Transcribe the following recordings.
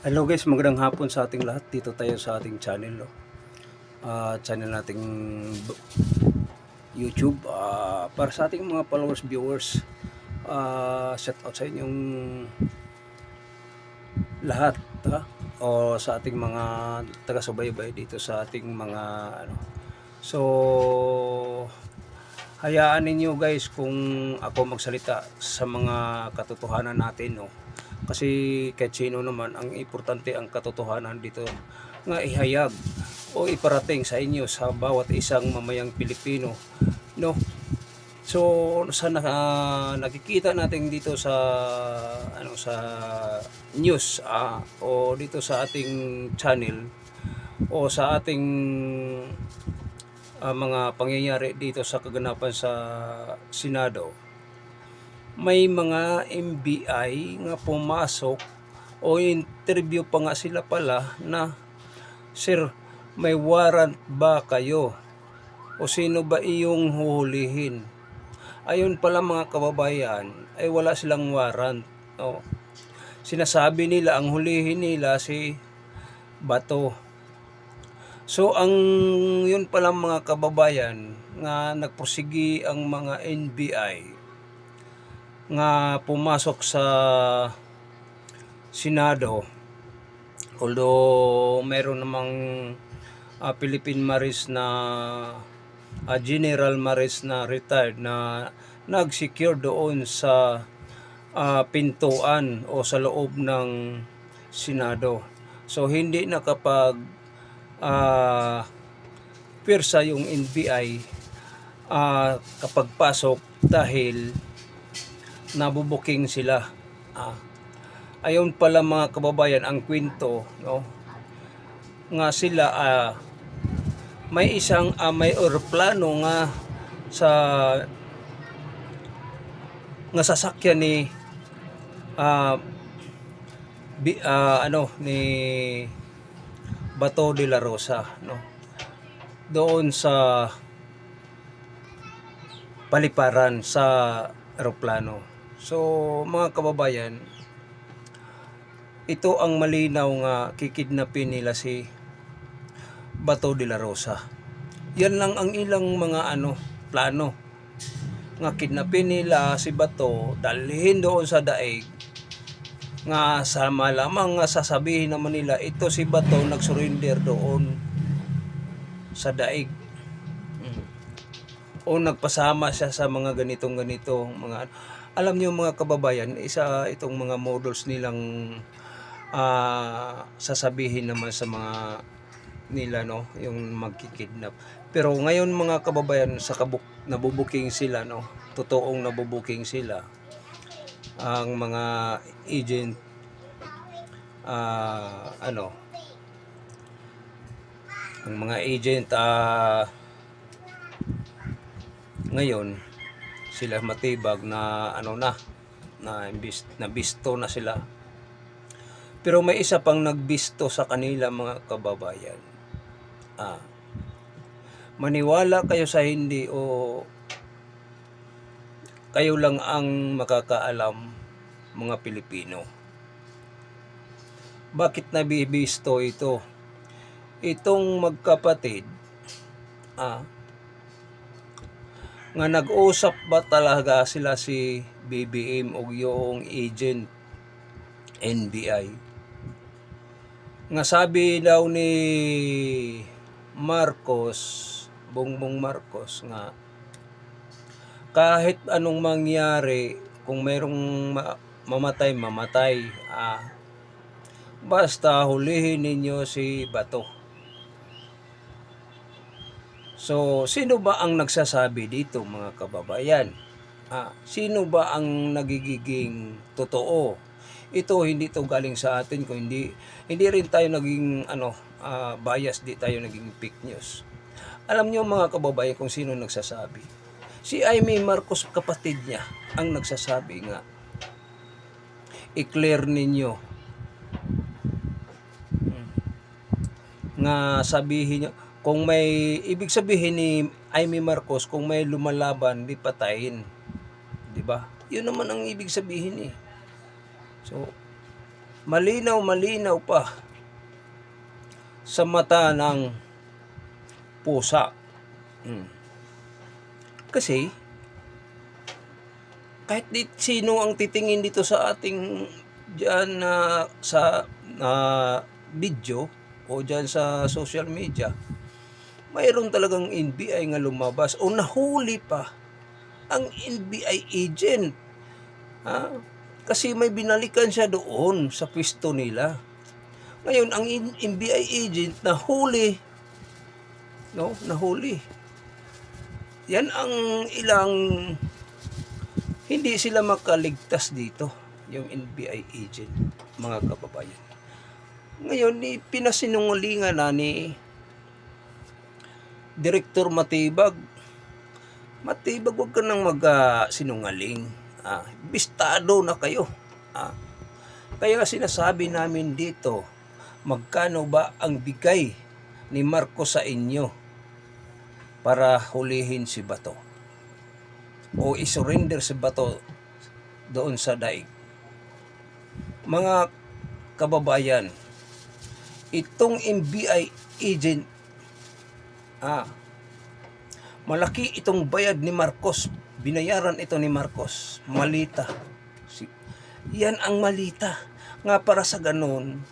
Hello guys, magandang hapon sa ating lahat. Dito tayo sa ating channel, no? Channel nating YouTube. Para sa ating mga followers, viewers, shout out sa inyong lahat, ha? O sa ating mga taga-subaybay dito sa ating mga ano. So, hayaan ninyo guys kung ako magsalita sa mga katotohanan natin, no? Kasi kahit sino naman, ang importante ang katotohanan dito nga ihayag o iparating sa inyo sa bawat isang mamayang Pilipino, no? So sa nakikita natin dito sa sa news o dito sa ating channel o sa ating mga pangyayari dito sa kaganapan sa Senado, may mga NBI nga pumasok o interview pa nga sila pala na, "Sir, may warrant ba kayo? O sino ba iyong huhulihin?" Ayon pala mga kababayan, ay wala silang warrant. O, sinasabi nila ang hulihin nila si Bato. So ang yun pala mga kababayan nga nagpursigi ang mga NBI nga pumasok sa Senado, although meron namang Philippine Marines na General Marines na retired na nag-secure doon sa pintuan o sa loob ng Senado. So hindi nakapag pirsa yung NBI kapag pasok dahil nabubuking sila. Ayon pala mga kababayan, ang kwento, no, nga sila may isang may eroplano nga sa sasakyan ni ni Bato de la Rosa, no, doon sa paliparan sa eroplano. So mga kababayan, ito ang malinaw nga kikidnapin nila si Bato de la Rosa. Yan lang ang ilang mga plano, nga kidnapin nila si Bato, dalhin doon sa daig, nga sa malamang nga sasabihin naman nila ito si Bato nag-surrender doon sa daig, o nagpasama siya sa mga ganitong mga alam niyo mga kababayan, isa itong mga models nilang sasabihin naman sa mga nila, no, yung magkikidnap. Pero ngayon mga kababayan, sa nabubuking sila, no, totoong nabubuking sila ang mga agent ang mga agent ngayon sila matibag na nabisto na sila. Pero may isa pang nagbisto sa kanila mga kababayan. Maniwala kayo sa hindi o kayo lang ang makakaalam mga Pilipino. Bakit nabibisto ito? Itong magkapatid nga nag-usap ba talaga sila si BBM o yung agent NBI? Nga sabi daw ni Bongbong Marcos nga kahit anong mangyari, kung mayroong mamatay, basta hulihin ninyo si Bato. So, sino ba ang nagsasabi dito mga kababayan? Sino ba ang nagiging totoo? Ito hindi to galing sa atin, kung hindi rin tayo naging bias, di tayo naging fake news. Alam niyo mga kababayan kung sino nagsasabi? Si Amy Marcos, kapatid niya, ang nagsasabi nga, i-clear ninyo, nga sabihin niyo, kung may ibig sabihin ni Amy Marcos, kung may lumalaban, di patayin, di ba? Yun naman ang ibig sabihin . So malinaw pa sa mata ng pusa. Kasi kahit sino ang titingin dito sa ating diyan sa video o diyan sa social media, mayroon talagang NBI nga lumabas o nahuli pa ang NBI agent. Kasi may binalikan siya doon sa pwesto nila. Ngayon, ang NBI agent nahuli. Nahuli. Yan ang ilang hindi sila makaligtas dito, yung NBI agent, mga kababayan. Ngayon, pinasinungalingan na ni Director Matibag. Matibag, huwag ka nang mag-sinungaling. Bistado na kayo. Kaya sinasabi namin dito, magkano ba ang bigay ni Marcos sa inyo para hulihin si Bato? O isurrender si Bato doon sa daig? Mga kababayan, itong NBI agent, malaki itong bayad ni Marcos. Binayaran ito ni Marcos. Malita. Yan ang malita. Nga para sa ganun,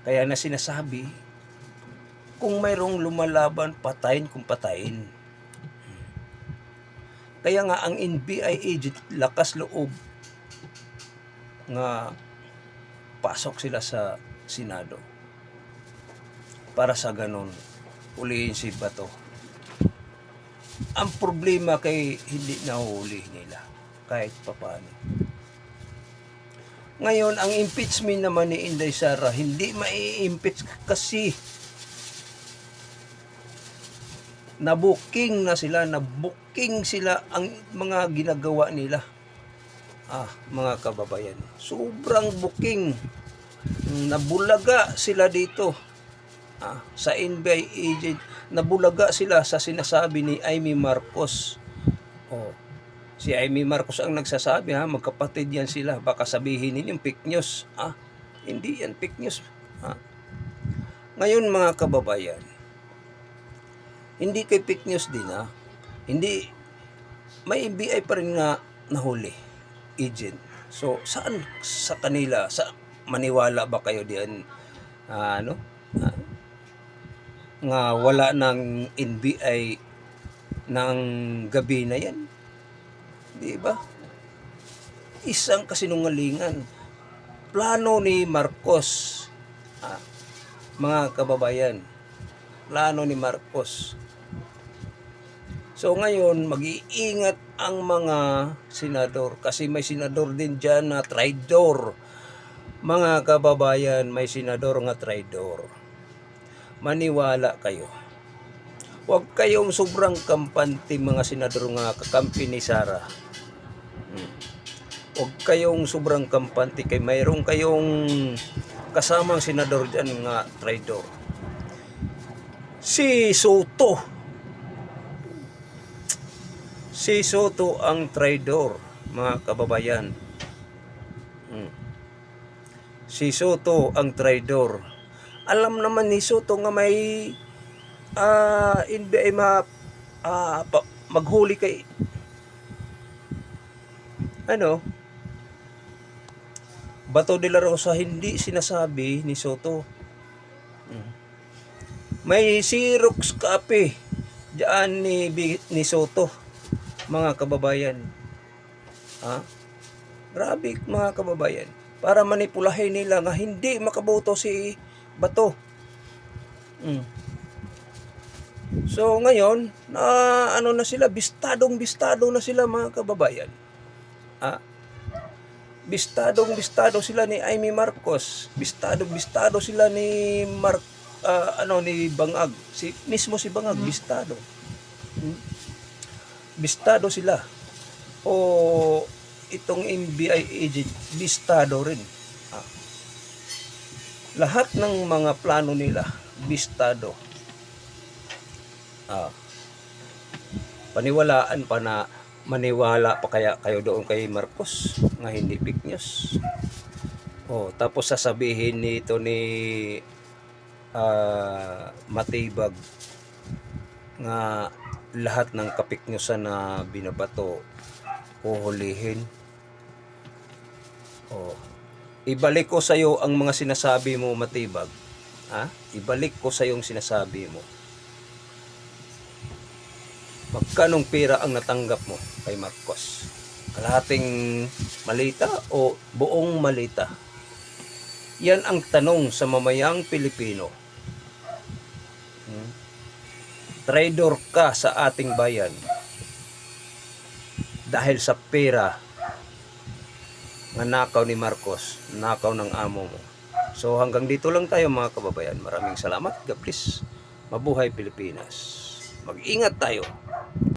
kaya na sinasabi, kung mayroong lumalaban, patayin kung patayin. Kaya nga ang NBI agent, lakas loob nga pasok sila sa Senado. Para sa ganun, ulihin si Bato. Ang problema kay hindi nahuli nila kahit papaano. Ngayon, ang impeachment naman ni Inday Sara, hindi mai-impeach kasi nabuking sila ang mga ginagawa nila. Mga kababayan, sobrang booking. Nabulaga sila dito. Sa NBI agent, nabulaga sila sa sinasabi ni Amy Marcos. Si Amy Marcos ang nagsasabi, magkapatid yan sila. Baka sabihin ninyong fake news. Hindi yan fake news. Ngayon mga kababayan, hindi kay fake news din. Hindi, may NBI pa rin nga nahuli agent. So saan sa kanila, maniwala ba kayo diyan? Nga wala ng NBI ng gabi na yan, di ba? Isang kasinungalingan. Plano ni Marcos, mga kababayan, plano ni Marcos. So ngayon, mag-iingat ang mga senador kasi may senador din dyan na traidor. Mga kababayan, may senador nga traidor. Maniwala kayo. Huwag kayong sobrang kampante mga senador nga kakampi ni Sara. Huwag kayong sobrang kampante kay mayroong kayong kasamang senador dyan nga traidor. Si Soto ang traidor, mga kababayan. Si Soto ang traidor. Alam naman ni Soto nga may NBI maghuli kay Bato de la Rosa. Hindi sinasabi ni Soto. May Xerox copy diyan ni Soto, mga kababayan. Grabe mga kababayan, para manipulahin nila nga hindi makaboto si Bato. So ngayon, na sila, bistado na sila mga kababayan. Bistado sila ni Amy Marcos. Bistado sila ni ni Bangag. Mismo si Bangag, bistado. Bistado sila. O itong NBI agent, bistado rin. Lahat ng mga plano nila, bistado. Paniwalaan pa na maniwala pa kaya kayo doon kay Marcos nga hindi fake news? Oh, tapos sasabihin nito ni Matibag nga lahat ng kapiknyusan na binabato uhulihin. Oh, ibalik ko sa iyo ang mga sinasabi mo, Matibag. Ha? Ibalik ko sa iyo ang sinasabi mo. Magkanong pera ang natanggap mo kay Marcos? Kalahating malita o buong malita? Yan ang tanong sa mamayang Pilipino. Traidor ka sa ating bayan dahil sa pera nga nakaw ni Marcos, nakaw ng amo mo. So hanggang dito lang tayo mga kababayan. Maraming salamat. God bless. Mabuhay Pilipinas. Mag-ingat tayo.